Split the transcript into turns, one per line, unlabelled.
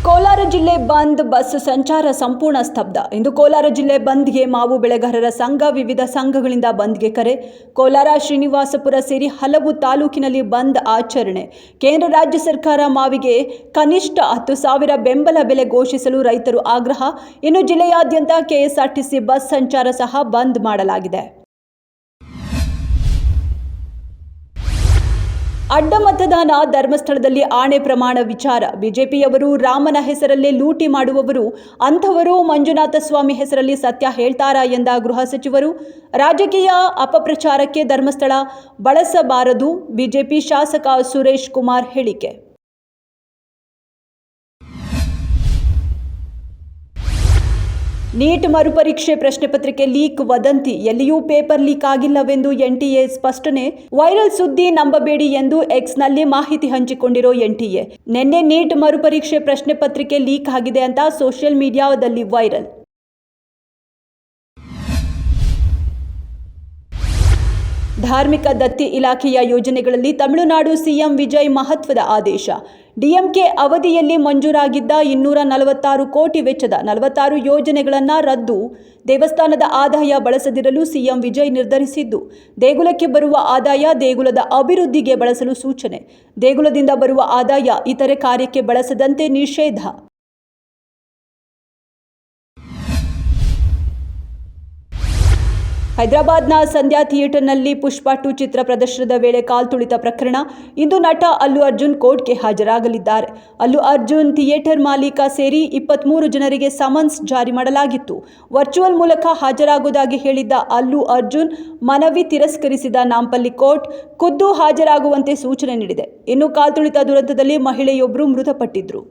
ಕೋಲಾರ ಜಿಲ್ಲೆ ಬಂದ್, ಬಸ್ ಸಂಚಾರ ಸಂಪೂರ್ಣ ಸ್ತಬ್ಧ. ಇಂದು ಕೋಲಾರ ಜಿಲ್ಲೆ ಬಂದ್ಗೆ ಮಾವು ಬೆಳೆಗಾರರ ಸಂಘ, ವಿವಿಧ ಸಂಘಗಳಿಂದ ಬಂದ್ಗೆ ಕರೆ. ಕೋಲಾರ, ಶ್ರೀನಿವಾಸಪುರ ಸೇರಿ ಹಲವು ತಾಲೂಕಿನಲ್ಲಿ ಬಂದ್ ಆಚರಣೆ. ಕೇಂದ್ರ, ರಾಜ್ಯ ಸರ್ಕಾರ ಮಾವಿಗೆ ಕನಿಷ್ಠ 10,000 ಬೆಂಬಲ ಬೆಲೆ ಘೋಷಿಸಲು ರೈತರು ಆಗ್ರಹ. ಇನ್ನು ಜಿಲ್ಲೆಯಾದ್ಯಂತ ಕೆಎಸ್ಆರ್ಟಿಸಿ ಬಸ್ ಸಂಚಾರ ಸಹ ಬಂದ್ ಮಾಡಲಾಗಿದೆ. ಅಡ್ಡ ಮತದಾನ, ಧರ್ಮಸ್ಥಳದಲ್ಲಿ ಆಣೆ ಪ್ರಮಾಣ ವಿಚಾರ. ಬಿಜೆಪಿಯವರು ರಾಮನ ಹೆಸರಲ್ಲೇ ಲೂಟಿ ಮಾಡುವವರು, ಅಂಥವರು ಮಂಜುನಾಥ ಸ್ವಾಮಿ ಹೆಸರಲ್ಲಿ ಸತ್ಯ ಹೇಳ್ತಾರಾ ಎಂದ ಗೃಹ ಸಚಿವರು. ರಾಜಕೀಯ ಅಪಪ್ರಚಾರಕ್ಕೆ ಧರ್ಮಸ್ಥಳ ಬಳಸಬಾರದು, ಬಿಜೆಪಿ ಶಾಸಕ ಸುರೇಶ್ ಕುಮಾರ್ ಹೇಳಿಕೆ. ನೀಟ್ ಮರುಪರೀಕ್ಷೆ ಪ್ರಶ್ನೆ ಪತ್ರಿಕೆ ಲೀಕ್ ವದಂತಿ. ಎಲ್ಲಿಯೂ ಪೇಪರ್ ಲೀಕ್ ಆಗಿಲ್ಲವೆಂದು ಎನ್ಟಿಎ ಸ್ಪಷ್ಟನೆ. ವೈರಲ್ ಸುದ್ದಿ ನಂಬಬೇಡಿ ಎಂದು ಎಕ್ಸ್ನಲ್ಲಿ ಮಾಹಿತಿ ಹಂಚಿಕೊಂಡಿರೋ ಎನ್ಟಿಎ. ನಿನ್ನೆ ನೀಟ್ ಮರುಪರೀಕ್ಷೆ ಪ್ರಶ್ನೆ ಪತ್ರಿಕೆ ಲೀಕ್ ಆಗಿದೆ ಅಂತ ಸೋಷಿಯಲ್ ಮೀಡಿಯಾದಲ್ಲಿ ವೈರಲ್. ಧಾರ್ಮಿಕ ದತ್ತಿ ಇಲಾಖೆಯ ಯೋಜನೆಗಳಲ್ಲಿ ತಮಿಳುನಾಡು ಸಿಎಂ ವಿಜಯ್ ಮಹತ್ವದ ಆದೇಶ. ಡಿಎಂಕೆ ಅವಧಿಯಲ್ಲಿ ಮಂಜೂರಾಗಿದ್ದ 246 ಕೋಟಿ ವೆಚ್ಚದ 46 ಯೋಜನೆಗಳನ್ನು ರದ್ದು. ದೇವಸ್ಥಾನದ ಆದಾಯ ಬಳಸದಿರಲು ಸಿಎಂ ವಿಜಯ್ ನಿರ್ಧರಿಸಿದ್ದು, ದೇಗುಲಕ್ಕೆ ಬರುವ ಆದಾಯ ದೇಗುಲದ ಅಭಿವೃದ್ಧಿಗೆ ಬಳಸಲು ಸೂಚನೆ. ದೇಗುಲದಿಂದ ಬರುವ ಆದಾಯ ಇತರೆ ಕಾರ್ಯಕ್ಕೆ ಬಳಸದಂತೆ ನಿಷೇಧ. ಹೈದರಾಬಾದ್ನ ಸಂಧ್ಯಾ ಥಿಯೇಟರ್ನಲ್ಲಿ ಪುಷ್ಪ 2 ಚಿತ್ರ ಪ್ರದರ್ಶನದ ವೇಳೆ ಕಾಲ್ತುಳಿತ ಪ್ರಕರಣ. ಇಂದು ನಟ ಅಲ್ಲು ಅರ್ಜುನ್ ಕೋರ್ಟ್ಗೆ ಹಾಜರಾಗಲಿದ್ದಾರೆ. ಅಲ್ಲು ಅರ್ಜುನ್ ಥಿಯೇಟರ್ ಮಾಲೀಕ ಸೇರಿ 23 ಜನರಿಗೆ ಸಮನ್ಸ್ ಜಾರಿ ಮಾಡಲಾಗಿತ್ತು. ವರ್ಚುವಲ್ ಮೂಲಕ ಹಾಜರಾಗುವುದಾಗಿ ಹೇಳಿದ್ದ ಅಲ್ಲು ಅರ್ಜುನ್ ಮನವಿ ತಿರಸ್ಕರಿಸಿದ ನಾಂಪಲ್ಲಿ ಕೋರ್ಟ್ ಖುದ್ದು ಹಾಜರಾಗುವಂತೆ ಸೂಚನೆ ನೀಡಿದೆ. ಇನ್ನು ಕಾಲ್ತುಳಿತ ದುರಂತದಲ್ಲಿ ಮಹಿಳೆಯೊಬ್ಬರು ಮೃತಪಟ್ಟಿದ್ರು.